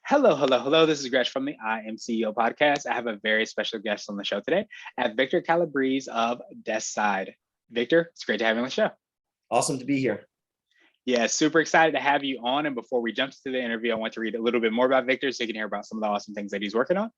Hello, hello, hello. This is Gresham from the I Am CEO podcast. I have a very special guest on the show today. I have Victor Calabrese of Desk Side. Victor, it's great to have you on the show. Awesome to be here. Yeah, super excited to have you on. And before we jump to the interview, I want to read a little bit more about Victor so you can hear about some of the awesome things that he's working on.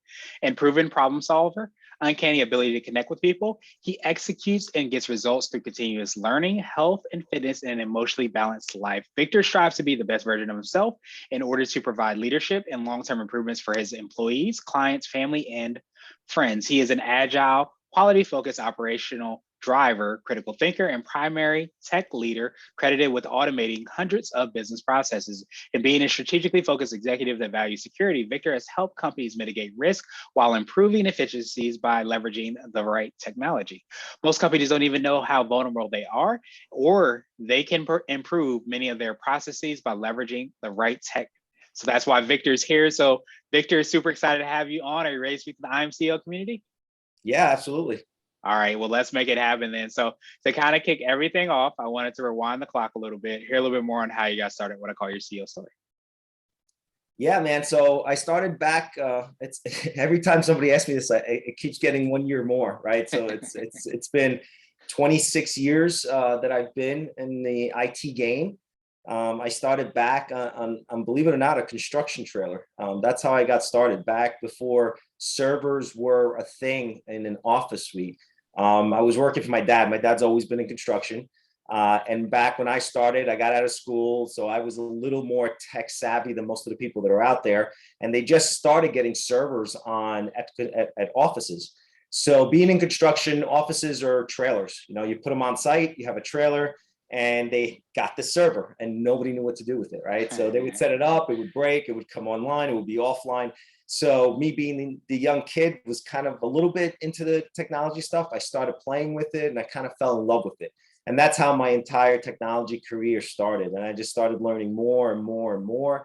And proven problem solver, uncanny ability to connect with people. He executes and gets results through continuous learning, health and fitness, and an emotionally balanced life. Victor strives to be the best version of himself in order to provide leadership and long-term improvements for his employees, clients, family, and friends. He is an agile, quality-focused operational driver, critical thinker, and primary tech leader credited with automating hundreds of business processes. And being a strategically focused executive that values security, Victor has helped companies mitigate risk while improving efficiencies by leveraging the right technology. Most companies don't even know how vulnerable they are, or they can improve many of their processes by leveraging the right tech. So that's why Victor's here. So Victor, super excited to have you on. Are you ready to speak to the IMCO community? Yeah, absolutely. All right, well, let's make it happen then. So to kind of kick everything off, I wanted to rewind the clock a little bit, hear a little bit more on how you got started, what I call your CEO story. Yeah, man. So I started back. It's every time somebody asks me this, it keeps getting 1 year more, right? So it's been 26 years that I've been in the IT game. I started back on, believe it or not, a construction trailer. That's how I got started back before servers were a thing in an office suite. I was working for my dad. My dad's always been in construction. And back when I started, I got out of school, so I was a little more tech savvy than most of the people that are out there. And they just started getting servers on at offices. So being in construction, offices are trailers. You know, you put them on site, you have a trailer, and they got the server and nobody knew what to do with it, right? So they would set it up, it would break, it would come online, it would be offline. So me being the young kid was kind of a little bit into the technology stuff. I started playing with it and I kind of fell in love with it. And that's how my entire technology career started. And I just started learning more and more and more.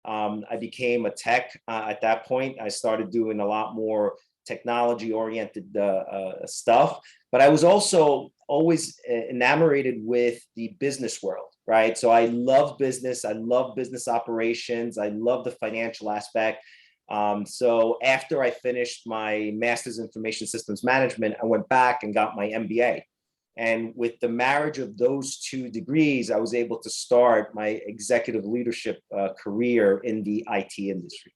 I became a tech at that point. I started doing a lot more technology oriented stuff, but I was also always enamored with the business world, right? So I love business. I love business operations. I love the financial aspect. So after I finished my master's in information systems management, I went back and got my MBA. And with the marriage of those two degrees, I was able to start my executive leadership career in the IT industry.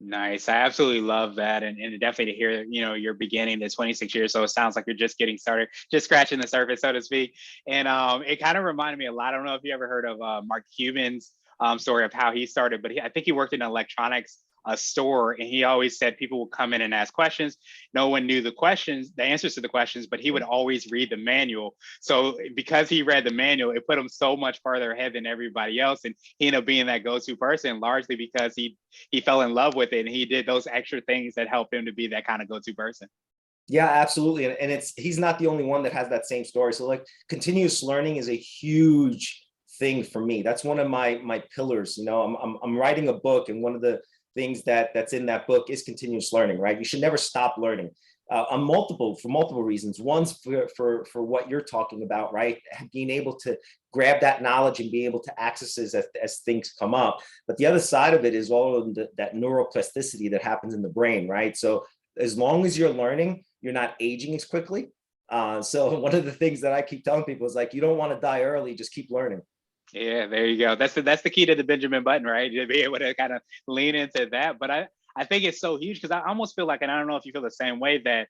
Nice. I absolutely love that. And definitely to hear, your beginning to 26 years. So it sounds like you're just getting started, just scratching the surface, so to speak. And it kind of reminded me a lot. I don't know if you ever heard of Mark Cuban's story of how he started, but I think he worked in electronics store, and he always said people would come in and ask questions. No one knew the answers to the questions, but he would always read the manual. So because he read the manual, it put him so much farther ahead than everybody else, and he ended up being that go-to person largely because he fell in love with it, and he did those extra things that helped him to be that kind of go-to person. Yeah, absolutely. And he's not the only one that has that same story. So like continuous learning is a huge thing for me. That's one of my pillars. You know, I'm writing a book, and one of the things that's in that book is continuous learning, right? You should never stop learning for multiple reasons. One's for what you're talking about, right? Being able to grab that knowledge and be able to access it as things come up. But the other side of it is all of that neuroplasticity that happens in the brain, right? So as long as you're learning, you're not aging as quickly. So one of the things that I keep telling people is like, you don't want to die early, just keep learning. Yeah, there you go. That's the key to the Benjamin Button, right? To be able to kind of lean into that. But I think it's so huge because I almost feel like, and I don't know if you feel the same way, that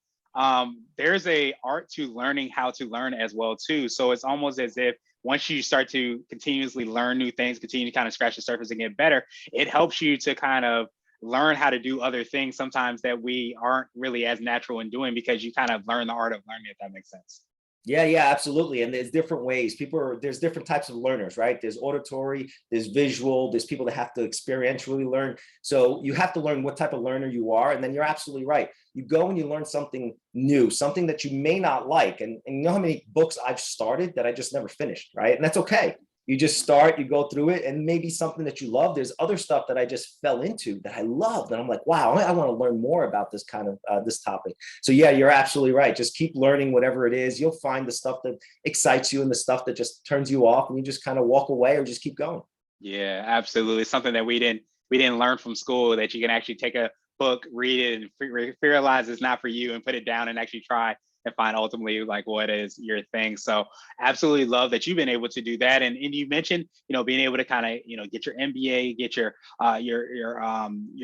there's a art to learning how to learn as well too. So it's almost as if once you start to continuously learn new things, continue to kind of scratch the surface and get better, it helps you to kind of learn how to do other things sometimes that we aren't really as natural in doing because you kind of learn the art of learning, if that makes sense. Yeah, absolutely. And there's different ways. There's different types of learners, right? There's auditory, there's visual, there's people that have to experientially learn. So you have to learn what type of learner you are. And then you're absolutely right. You go and you learn something new, something that you may not like. And you know how many books I've started that I just never finished, right? And that's okay. You just start, you go through it, and maybe something that you love. There's other stuff that I just fell into that I loved, and I'm like, wow, I want to learn more about this kind of this topic. So yeah, you're absolutely right. Just keep learning whatever it is. You'll find the stuff that excites you and the stuff that just turns you off, and you just kind of walk away or just keep going. Yeah, absolutely. Something that we didn't we didn't learn from school that you can actually take a book, read it, and realize it's not for you, and put it down and actually try and find ultimately like what is your thing. So absolutely love that you've been able to do that. And you mentioned, being able to kind of, get your MBA, get your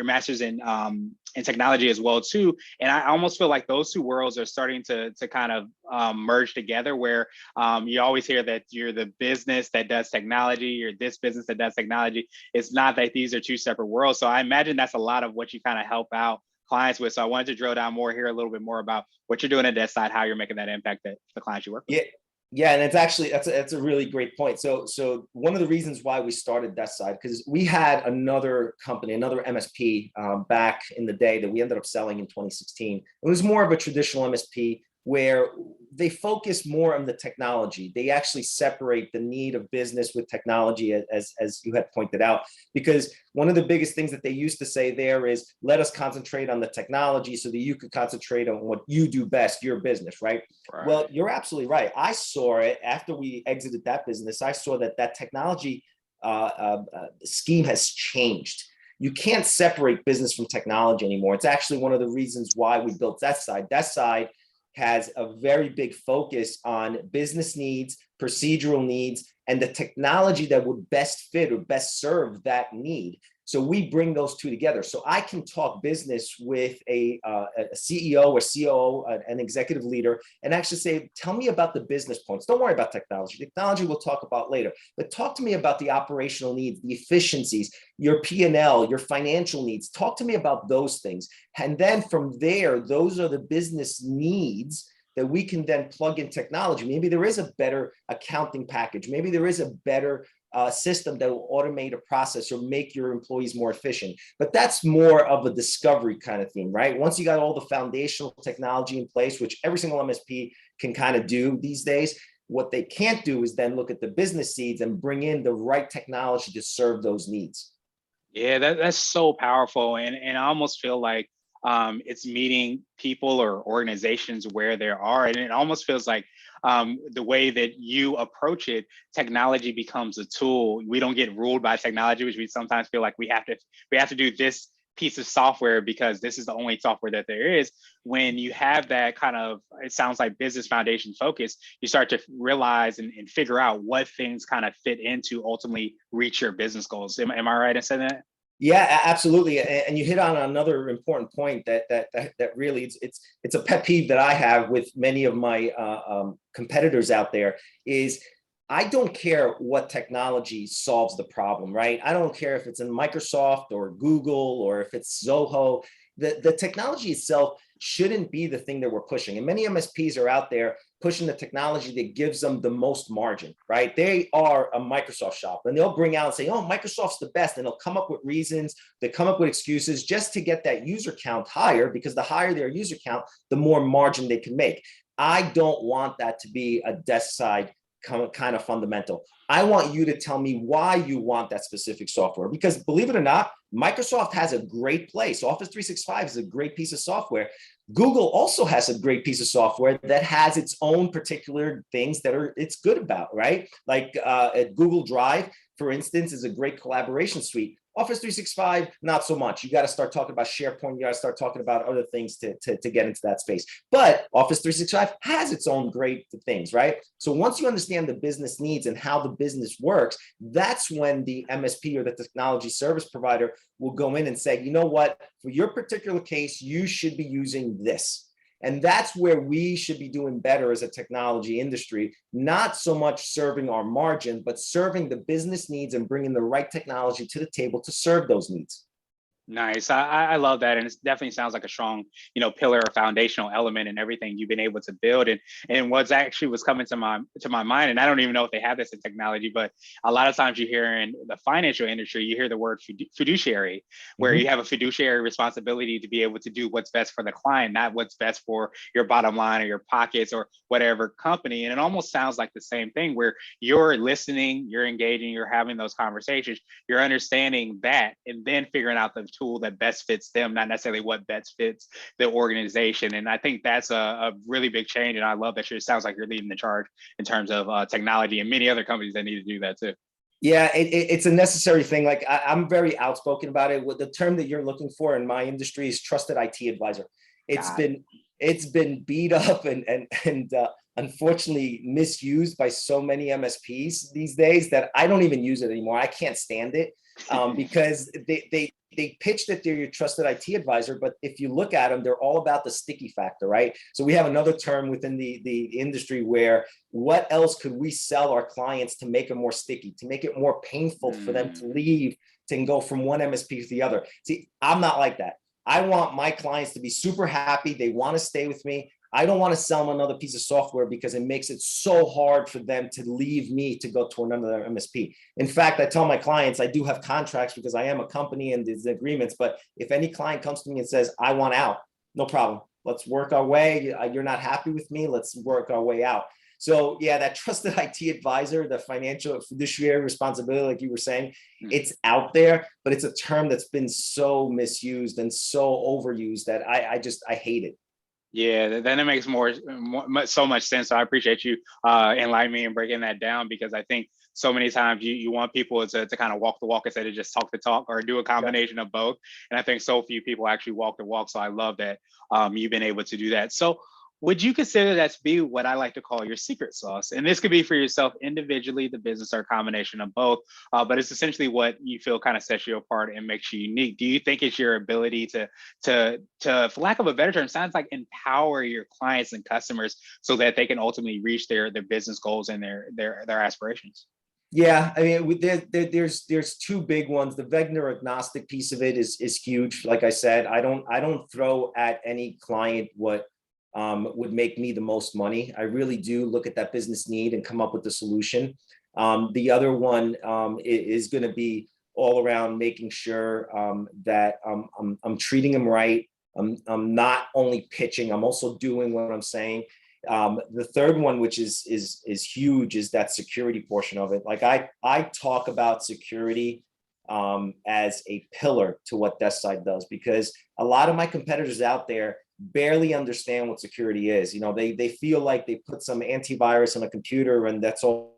master's in technology as well too. And I almost feel like those two worlds are starting to kind of merge together, where you always hear that you're the business that does technology, you're this business that does technology. It's not that these are two separate worlds. So I imagine that's a lot of what you kind of help out clients with. So I wanted to drill down more, hear a little bit more about what you're doing at that side, how you're making that impact that the clients you work with. Yeah, and it's actually that's a really great point. So one of the reasons why we started that side, because we had another company, another MSP back in the day that we ended up selling in 2016. It was more of a traditional MSP where they focus more on the technology. They actually separate the need of business with technology, as you had pointed out, because one of the biggest things that they used to say there is, let us concentrate on the technology so that you could concentrate on what you do best, your business, right? Well, you're absolutely right. I saw it after we exited that business. I saw that technology scheme has changed. You can't separate business from technology anymore. It's actually one of the reasons why we built that side. That side has a very big focus on business needs, procedural needs, and the technology that would best fit or best serve that need. So we bring those two together. So I can talk business with a CEO or COO, an executive leader, and actually say, tell me about the business points. Don't worry about technology. Technology we'll talk about later. But talk to me about the operational needs, the efficiencies, your P&L, your financial needs. Talk to me about those things. And then from there, those are the business needs that we can then plug in technology. Maybe there is a better accounting package. Maybe there is a better system that will automate a process or make your employees more efficient. But that's more of a discovery kind of thing, right? Once you got all the foundational technology in place, which every single MSP can kind of do these days, what they can't do is then look at the business needs and bring in the right technology to serve those needs. Yeah, that's so powerful. And I almost feel like it's meeting people or organizations where they are. And it almost feels like the way that you approach it, technology becomes a tool. We don't get ruled by technology, which we sometimes feel like we have to do this piece of software because this is the only software that there is. When you have that kind of, it sounds like business foundation focus, you start to realize and figure out what things kind of fit into ultimately reach your business goals. Am I right in saying that? Yeah, absolutely. And you hit on another important point that really it's a pet peeve that I have with many of my competitors out there is, I don't care what technology solves the problem, right? I don't care if it's in Microsoft or Google or if it's Zoho. The technology itself shouldn't be the thing that we're pushing. And many MSPs are out there pushing the technology that gives them the most margin, right? They are a Microsoft shop and they'll bring out and say, oh, Microsoft's the best. And they'll come up with reasons, they come up with excuses just to get that user count higher, because the higher their user count, the more margin they can make. I don't want that to be a desk side kind of fundamental. I want you to tell me why you want that specific software, because believe it or not, Microsoft has a great place. Office 365 is a great piece of software. Google also has a great piece of software that has its own particular things that it's good about, right? Like Google Drive, for instance, is a great collaboration suite. Office 365, not so much. You got to start talking about SharePoint. You got to start talking about other things to get into that space. But Office 365 has its own great things, right? So once you understand the business needs and how the business works, that's when the MSP or the technology service provider will go in and say, you know what, for your particular case, you should be using this. And that's where we should be doing better as a technology industry, not so much serving our margin, but serving the business needs and bringing the right technology to the table to serve those needs. Nice. I love that. And it definitely sounds like a strong, pillar or foundational element in everything you've been able to build. And what's actually was coming to my mind, and I don't even know if they have this in technology, but a lot of times you hear in the financial industry, you hear the word fiduciary, where you have a fiduciary responsibility to be able to do what's best for the client, not what's best for your bottom line or your pockets or whatever company. And it almost sounds like the same thing, where you're listening, you're engaging, you're having those conversations, you're understanding that, and then figuring out the tool that best fits them, not necessarily what best fits the organization. And I think that's a really big change. And I love that it sounds like you're leading the charge in terms of technology, and many other companies that need to do that too. Yeah, it's a necessary thing. Like I'm very outspoken about it. What the term that you're looking for in my industry is trusted IT advisor. It's Got it. been it's been beat up and unfortunately misused by so many MSPs these days that I don't even use it anymore. I can't stand it because they pitch that they're your trusted IT advisor, but if you look at them, they're all about the sticky factor, right? So we have another term within the industry where what else could we sell our clients to make it more sticky, to make it more painful for them to leave, to go from one MSP to the other. See, I'm not like that. I want my clients to be super happy. They want to stay with me. I don't want to sell them another piece of software because it makes it so hard for them to leave me to go to another MSP. In fact, I tell my clients, I do have contracts because I am a company and there's agreements, but if any client comes to me and says, I want out, no problem. Let's work our way. You're not happy with me. Let's work our way out. So yeah, that trusted IT advisor, the financial fiduciary responsibility, like you were saying, it's out there, but it's a term that's been so misused and so overused that I hate it. Yeah, then it makes so much sense. So I appreciate you enlightening me and breaking that down, because I think so many times you want people to kind of walk the walk instead of just talk the talk, or do a combination of both. And I think so few people actually walk the walk. So I love that you've been able to do that. So would you consider that to be what I like to call your secret sauce? And this could be for yourself individually, the business, or a combination of both. But it's essentially what you feel kind of sets you apart and makes you unique. Do you think it's your ability to, for lack of a better term, sounds like empower your clients and customers so that they can ultimately reach their business goals and their aspirations? Yeah, I mean, there's two big ones. The vendor agnostic piece of it is huge. Like I said, I don't throw at any client what would make me the most money. I really do look at that business need and come up with the solution. The other one is going to be all around making sure that I'm treating them right. I'm not only pitching, I'm also doing what I'm saying. The third one, which is huge, is that security portion of it. Like I talk about security as a pillar to what DeskSide does, because a lot of my competitors out there barely understand what security is. You know, they feel like they put some antivirus on a computer and that's all.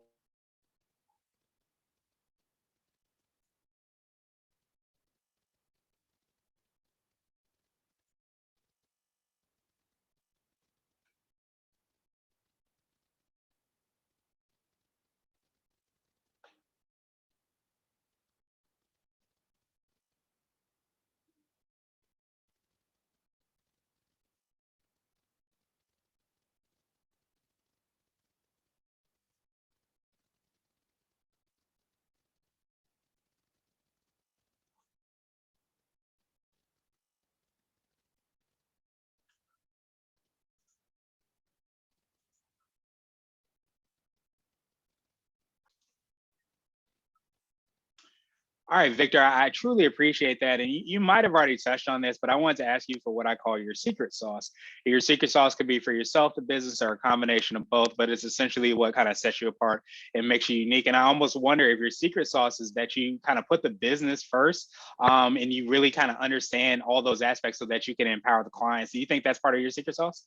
All right, Victor, I truly appreciate that. And you might have already touched on this, but I wanted to ask you for what I call your secret sauce. Your secret sauce could be for yourself, the business, or a combination of both, but it's essentially what kind of sets you apart and makes you unique. And I almost wonder if your secret sauce is that you kind of put the business first, and you really kind of understand all those aspects so that you can empower the clients. Do you think that's part of your secret sauce?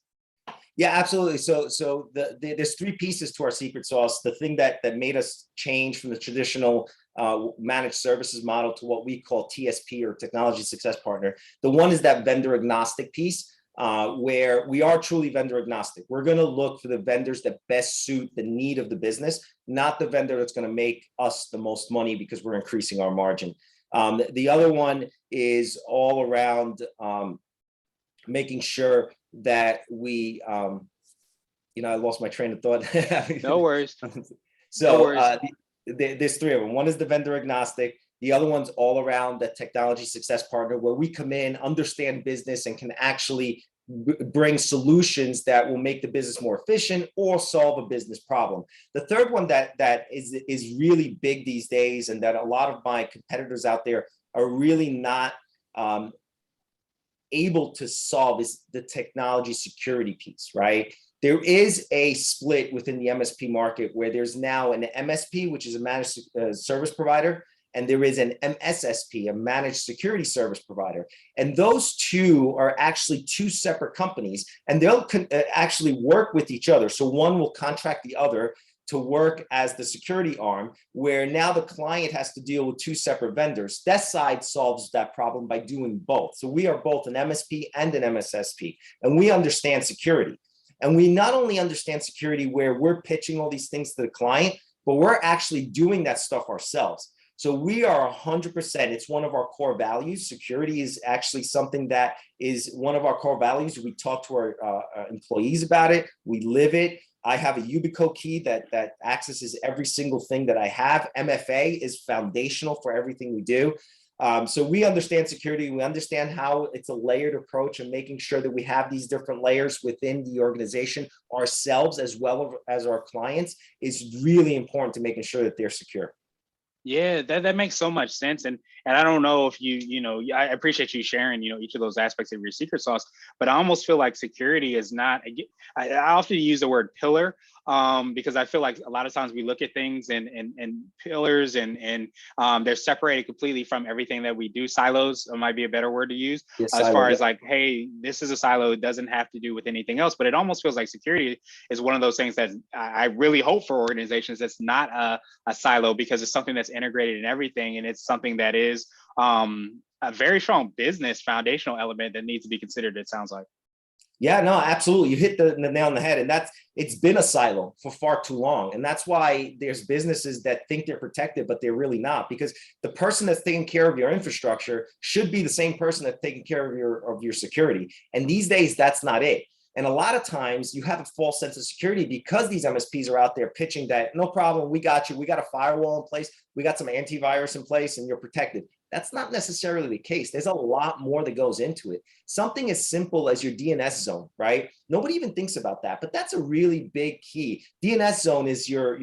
Yeah, absolutely. So there's three pieces to our secret sauce. The thing that made us change from the traditional managed services model to what we call TSP, or Technology Success Partner. The one is that vendor agnostic piece, where we are truly vendor agnostic. We're going to look for the vendors that best suit the need of the business, not the vendor that's going to make us the most money because we're increasing our margin. The other one is all around making sure that we, I lost my train of thought. No worries. So no worries. There's three of them. One is the vendor agnostic. The other one's all around the technology success partner, where we come in, understand business, and can actually bring solutions that will make the business more efficient or solve a business problem. The third one that is really big these days, and that a lot of my competitors out there are really not able to solve, is the technology security piece, right? There is a split within the MSP market where there's now an MSP, which is a managed service provider, and there is an MSSP, a managed security service provider. And those two are actually two separate companies, and they'll actually work with each other. So one will contract the other to work as the security arm, where now the client has to deal with two separate vendors. That side solves that problem by doing both. So we are both an MSP and an MSSP, and we understand security. And we not only understand security where we're pitching all these things to the client, but we're actually doing that stuff ourselves. So we are 100%, it's one of our core values. Security is actually something that is one of our core values. We talk to our employees about it. We live it. I have a Yubico key that accesses every single thing that I have. MFA is foundational for everything we do. So we understand security. We understand how it's a layered approach and making sure that we have these different layers within the organization ourselves as well as our clients is really important to making sure that they're secure. Yeah, that makes so much sense. And I don't know if I appreciate you sharing, each of those aspects of your secret sauce, but I almost feel like security is not, I often use the word pillar, because I feel like a lot of times we look at things and pillars and they're separated completely from everything that we do. Silos might be a better word to use, Yes, as far as like, hey, this is a silo. It doesn't have to do with anything else, but it almost feels like security is one of those things that I really hope for organizations that's not a silo, because it's something that's integrated in everything, and it's something that is a very strong business foundational element that needs to be considered, it sounds like. Yeah, no, absolutely. You hit the nail on the head. And it's been a silo for far too long. And that's why there's businesses that think they're protected, but they're really not, because the person that's taking care of your infrastructure should be the same person that's taking care of your security. And these days, that's not it. And a lot of times you have a false sense of security because these MSPs are out there pitching that, no problem, we got you. We got a firewall in place. We got some antivirus in place and you're protected. That's not necessarily the case. There's a lot more that goes into it. Something as simple as your DNS zone, right? Nobody even thinks about that, but that's a really big key. DNS zone is your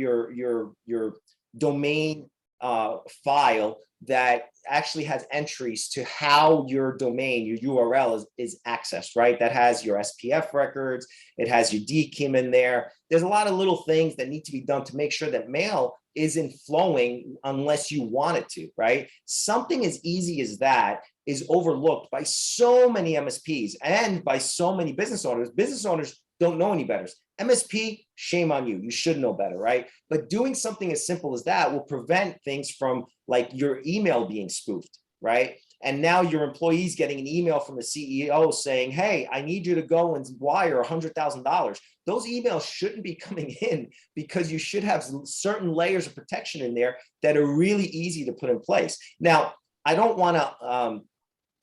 domain file that actually has entries to how your domain, your URL is accessed, right? That has your SPF records, it has your DKIM in there. There's a lot of little things that need to be done to make sure that mail isn't flowing unless you want it to, right? Something as easy as that is overlooked by so many MSPs and by so many business owners. Business owners don't know any better. MSP, shame on you. You should know better, right? But doing something as simple as that will prevent things from like your email being spoofed, right? And now your employees getting an email from the CEO saying, hey, I need you to go and wire $100,000. Those emails shouldn't be coming in because you should have certain layers of protection in there that are really easy to put in place. Now, I don't want to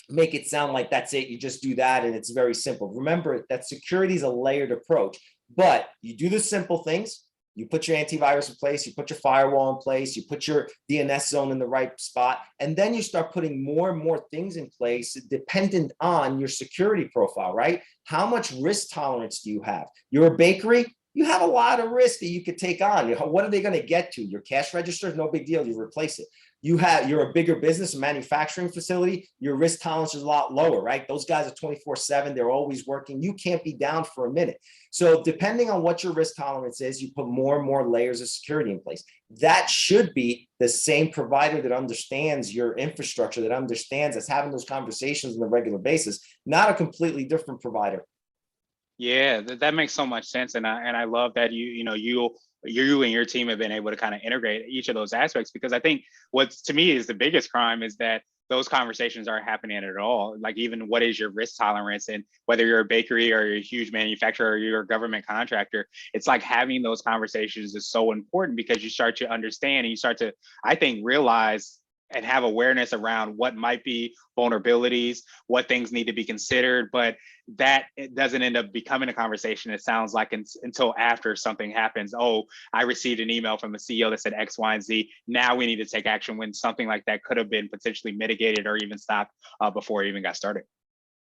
make it sound like that's it. You just do that and it's very simple. Remember that security is a layered approach, but you do the simple things. You put your antivirus in place, you put your firewall in place, you put your DNS zone in the right spot, and then you start putting more and more things in place dependent on your security profile, right? How much risk tolerance do you have? You're a bakery, you have a lot of risk that you could take on. What are they going to get to? Your cash register, no big deal, you replace it. You're a bigger business, a manufacturing facility, your risk tolerance is a lot lower, right? Those guys are 24/7, they're always working. You can't be down for a minute. So depending on what your risk tolerance is, you put more and more layers of security in place. That should be the same provider that understands your infrastructure, that understands us having those conversations on a regular basis, not a completely different provider. Yeah, that makes so much sense. And I love that you and your team have been able to kind of integrate each of those aspects, because I think what to me is the biggest crime is that those conversations aren't happening at all. Like, even what is your risk tolerance, and whether you're a bakery or you're a huge manufacturer or you're a government contractor, it's like having those conversations is so important, because you start to understand and you start to, I think, realize and have awareness around what might be vulnerabilities, what things need to be considered, but that it doesn't end up becoming a conversation, it sounds like, until after something happens. Oh, I received an email from the CEO that said X, Y, and Z. Now we need to take action, when something like that could have been potentially mitigated or even stopped before it even got started.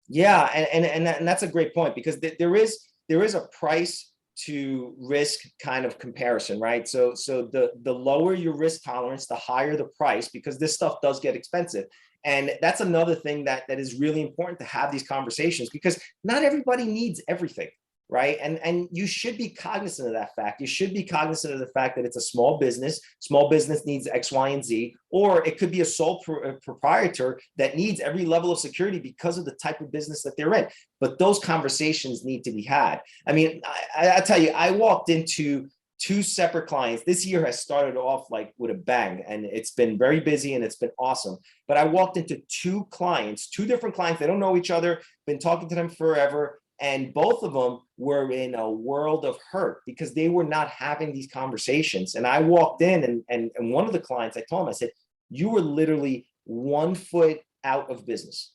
Yeah, and that's a great point, because there is a price to risk kind of comparison, right? So the lower your risk tolerance, the higher the price, because this stuff does get expensive. And that's another thing that is really important, to have these conversations, because not everybody needs everything, right? And you should be cognizant of that fact. You should be cognizant of the fact that it's a small business. Small business needs X, Y, and Z, or it could be a sole proprietor that needs every level of security because of the type of business that they're in. But those conversations need to be had. I mean, I tell you, I walked into two separate clients. This year has started off like with a bang, and it's been very busy and it's been awesome. But I walked into two clients, two different clients. They don't know each other, been talking to them forever. And both of them were in a world of hurt because they were not having these conversations. And I walked in and one of the clients, I told him, I said, you were literally 1 foot out of business.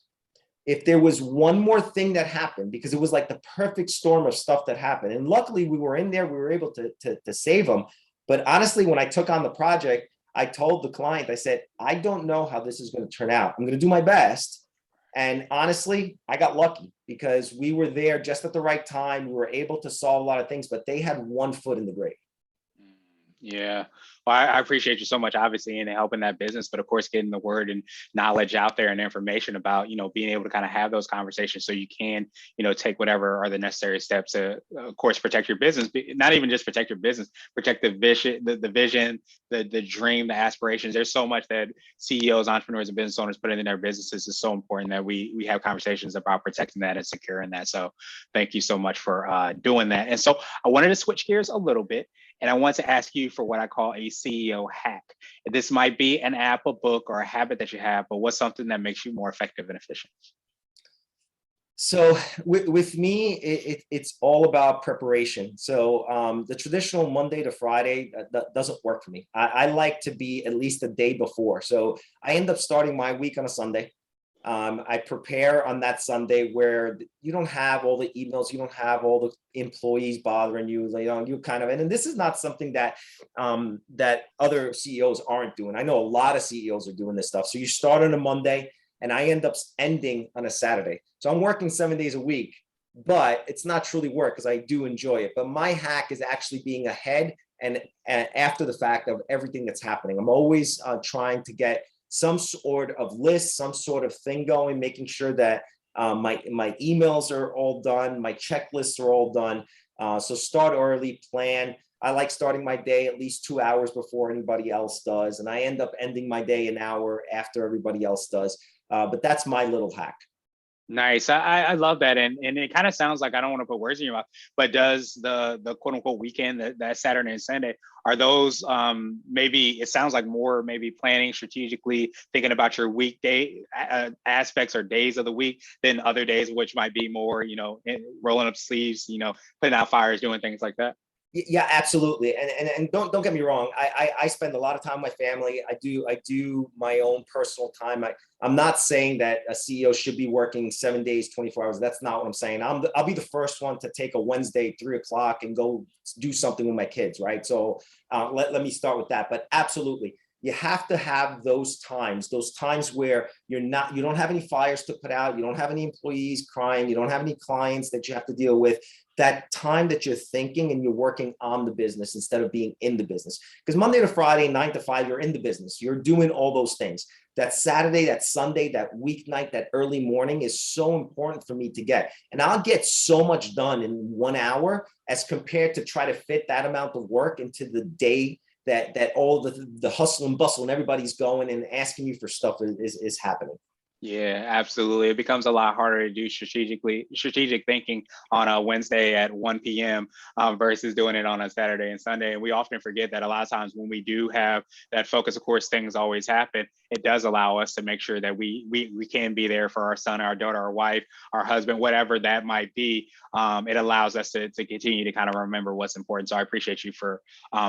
If there was one more thing that happened, because it was like the perfect storm of stuff that happened. And luckily we were in there, we were able to save them. But honestly, when I took on the project, I told the client, I said, I don't know how this is going to turn out. I'm going to do my best. And honestly, I got lucky because we were there just at the right time. We were able to solve a lot of things, but they had 1 foot in the grave. Yeah. Well, I appreciate you so much, obviously, in helping that business, but of course, getting the word and knowledge out there and information about, being able to kind of have those conversations so you can, take whatever are the necessary steps to, of course, protect your business, not even just protect your business, protect the vision, the dream, the aspirations. There's so much that CEOs, entrepreneurs, and business owners put in their businesses. It's so important that we have conversations about protecting that and securing that. So thank you so much for doing that. And so I wanted to switch gears a little bit. And I want to ask you for what I call a CEO hack. This might be an app, a book, or a habit that you have, but what's something that makes you more effective and efficient? So with me, it's all about preparation. So the traditional Monday to Friday that doesn't work for me. I like to be at least a day before. So I end up starting my week on a Sunday. I prepare on that Sunday where you don't have all the emails, you don't have all the employees bothering you, you kind of, and this is not something that that other CEOs aren't doing. I know a lot of CEOs are doing this stuff. So you start on a Monday and I end up ending on a Saturday. So I'm working 7 days a week, but it's not truly work because I do enjoy it. But my hack is actually being ahead and after the fact of everything that's happening. I'm always trying to get some sort of list, some sort of thing going, making sure that my emails are all done, my checklists are all done. So start early, plan. I like starting my day at least 2 hours before anybody else does. And I end up ending my day an hour after everybody else does. But that's my little hack. Nice. I love that. And it kind of sounds like, I don't want to put words in your mouth, but does the quote unquote weekend, that Saturday and Sunday, are those maybe, it sounds like more maybe planning strategically, thinking about your weekday aspects or days of the week than other days, which might be more, rolling up sleeves, putting out fires, doing things like that? Yeah, absolutely. And don't get me wrong. I spend a lot of time with my family. I do my own personal time. I'm not saying that a CEO should be working 7 days, 24 hours. That's not what I'm saying. I'll be the first one to take a Wednesday, 3 o'clock and go do something with my kids. Right. So let me start with that. But absolutely. You have to have those times where you don't have any fires to put out. You don't have any employees crying. You don't have any clients that you have to deal with. That time that you're thinking and you're working on the business instead of being in the business. Because Monday to Friday, 9 to 5, you're in the business. You're doing all those things. That Saturday, that Sunday, that weeknight, that early morning is so important for me to get. And I'll get so much done in 1 hour as compared to try to fit that amount of work into the day that all the hustle and bustle and everybody's going and asking you for stuff is happening. Yeah, absolutely. It becomes a lot harder to do strategic thinking on a Wednesday at 1 p.m. Versus doing it on a Saturday and Sunday. And we often forget that a lot of times when we do have that focus, of course, things always happen. It does allow us to make sure that we can be there for our son, our daughter, our wife, our husband, whatever that might be. It allows us to continue to kind of remember what's important. So I appreciate you for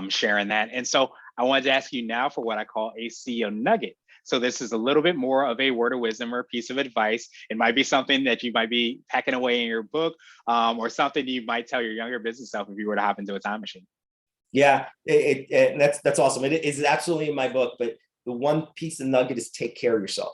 sharing that. And so I wanted to ask you now for what I call a CEO nugget. So this is a little bit more of a word of wisdom or a piece of advice. It might be something that you might be packing away in your book, or something you might tell your younger business self if you were to hop into a time machine. Yeah, that's awesome. It is absolutely in my book, but the one piece of nugget is take care of yourself.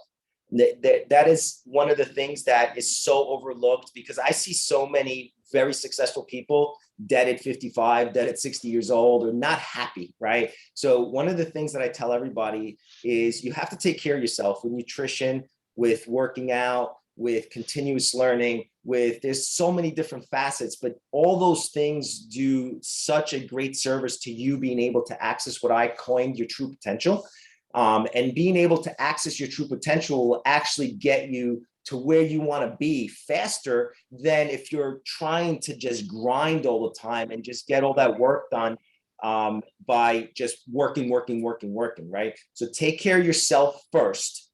That is one of the things that is so overlooked because I see so many very successful people dead at 55, dead at 60 years old, or not happy, right? So one of the things that I tell everybody is you have to take care of yourself with nutrition, with working out, with continuous learning, there's so many different facets, but all those things do such a great service to you being able to access what I coined your true potential. And being able to access your true potential will actually get you to where you want to be faster than if you're trying to just grind all the time and just get all that work done. by just working, right? So take care of yourself first.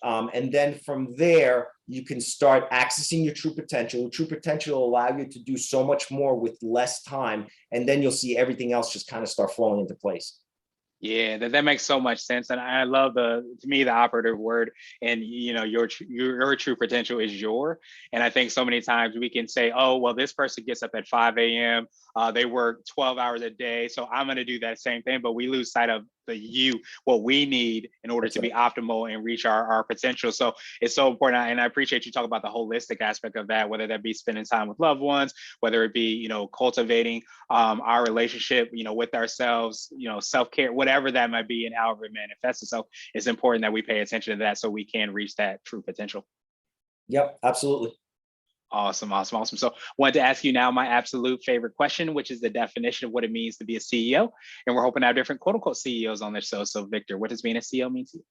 And then from there, you can start accessing your true potential. True potential will allow you to do so much more with less time. And then you'll see everything else just kind of start falling into place. Yeah, that makes so much sense, and I love to me, the operative word, and your true potential is and I think so many times we can say, oh, well, this person gets up at 5 a.m. They work 12 hours a day, so I'm going to do that same thing, but we lose sight of what we need in order to be optimal and reach our potential. So it's so important, and I appreciate you talking about the holistic aspect of that, whether that be spending time with loved ones, whether it be cultivating our relationship with ourselves, self-care, whatever that might be, and however it manifests itself. It's important that we pay attention to that so we can reach that true potential. Yep, absolutely. Awesome. So wanted to ask you now my absolute favorite question, which is the definition of what it means to be a CEO. And we're hoping to have different quote unquote CEOs on this show. So Victor, what does being a CEO mean to you?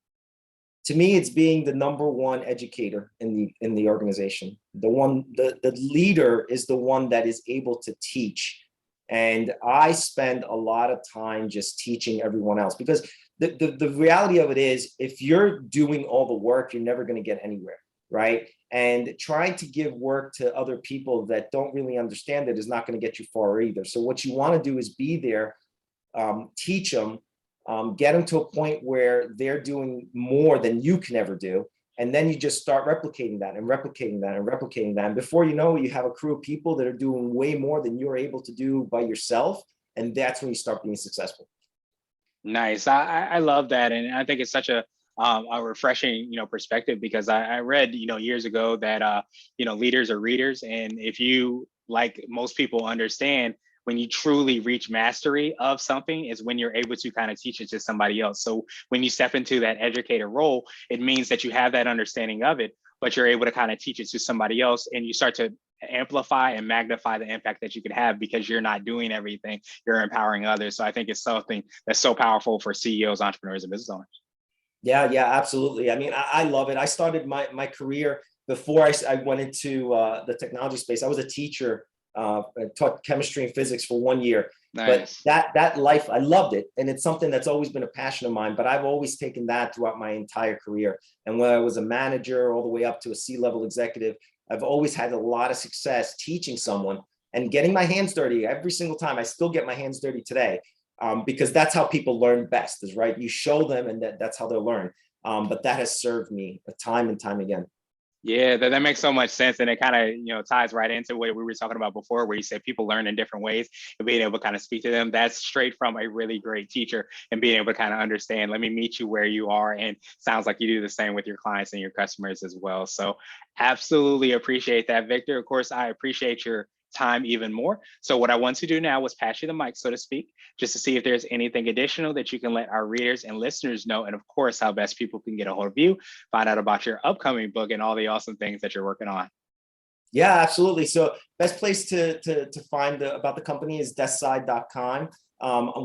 To me, it's being the number one educator in the organization. The leader is the one that is able to teach. And I spend a lot of time just teaching everyone else, because the reality of it is, if you're doing all the work, you're never going to get anywhere, right? And trying to give work to other people that don't really understand it is not going to get you far either. So what you want to do is be there, teach them, get them to a point where they're doing more than you can ever do. And then you just start replicating that and replicating that and replicating that. And before you know it, you have a crew of people that are doing way more than you're able to do by yourself. And that's when you start being successful. Nice. I love that. And I think it's such a refreshing, perspective, because I read, years ago that, leaders are readers. And if you, like most people, understand, when you truly reach mastery of something is when you're able to kind of teach it to somebody else. So when you step into that educator role, it means that you have that understanding of it, but you're able to kind of teach it to somebody else, and you start to amplify and magnify the impact that you could have, because you're not doing everything, you're empowering others. So I think it's something that's so powerful for CEOs, entrepreneurs, and business owners. Yeah, absolutely. I mean, I love it. I started my career before I went into the technology space. I was a teacher. I taught chemistry and physics for 1 year. Nice. But that life, I loved it. And it's something that's always been a passion of mine, but I've always taken that throughout my entire career. And when I was a manager all the way up to a C-level executive, I've always had a lot of success teaching someone and getting my hands dirty every single time. I still get my hands dirty today, because that's how people learn best, is right. You show them, and that's how they'll learn. But that has served me time and time again. Yeah, that makes so much sense. And it kind of, ties right into what we were talking about before, where you said people learn in different ways, and being able to kind of speak to them. That's straight from a really great teacher, and being able to kind of understand, let me meet you where you are. And sounds like you do the same with your clients and your customers as well. So absolutely appreciate that, Victor. Of course, I appreciate your time even more. So what I want to do now was pass you the mic, so to speak, just to see if there's anything additional that you can let our readers and listeners know, and of course, how best people can get a hold of you, find out about your upcoming book and all the awesome things that you're working on. Yeah, absolutely. So best place to find about the company is deskside.com.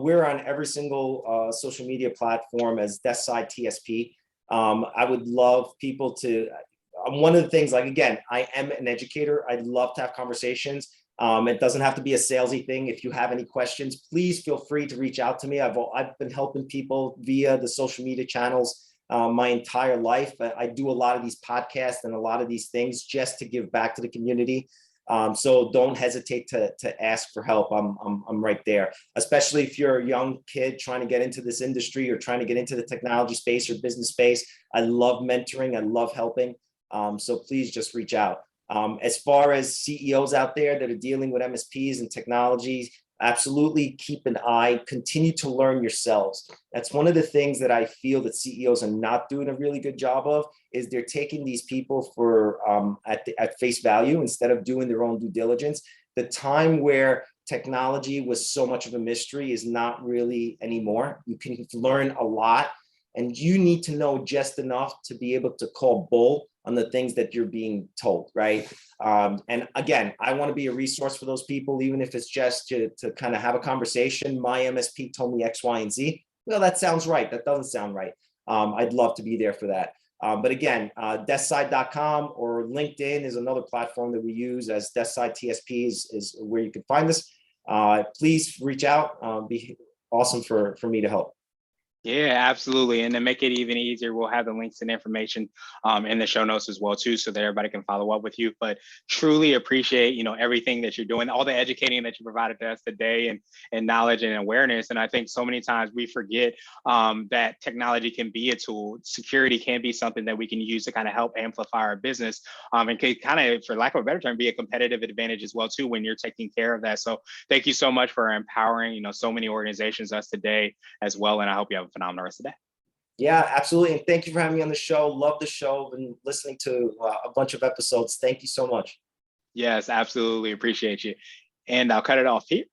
We're on every single social media platform as Deskside TSP. I would love people to, one of the things, like, again, I am an educator. I'd love to have conversations. It doesn't have to be a salesy thing. If you have any questions, please feel free to reach out to me. I've been helping people via the social media channels my entire life. I do a lot of these podcasts and a lot of these things just to give back to the community. So don't hesitate to ask for help. I'm right there, especially if you're a young kid trying to get into this industry or trying to get into the technology space or business space. I love mentoring. I love helping. So please just reach out. As far as CEOs out there that are dealing with MSPs and technologies, absolutely keep an eye, continue to learn yourselves. That's one of the things that I feel that CEOs are not doing a really good job of, is they're taking these people for at face value instead of doing their own due diligence. The time where technology was so much of a mystery is not really anymore. You can learn a lot, and you need to know just enough to be able to call bull on the things that you're being told, right? And again, I want to be a resource for those people, even if it's just to kind of have a conversation. My MSP told me X, Y, and Z. Well, that sounds right. That doesn't sound right. I'd love to be there for that. But again, deskside.com or LinkedIn is another platform that we use as Deskside TSP is where you can find us. Please reach out. awesome for me to help. Yeah, absolutely. And to make it even easier, we'll have the links and information in the show notes as well too, so that everybody can follow up with you. But truly appreciate, everything that you're doing, all the educating that you provided to us today, and knowledge and awareness. And I think so many times we forget that technology can be a tool. Security can be something that we can use to kind of help amplify our business, and can kind of, for lack of a better term, be a competitive advantage as well too when you're taking care of that. So thank you so much for empowering, so many organizations us today as well. And I hope you have a phenomenal rest of the day. Yeah, absolutely. And thank you for having me on the show. Love the show. Been listening to a bunch of episodes. Thank you so much. Yes, absolutely. Appreciate you. And I'll cut it off here.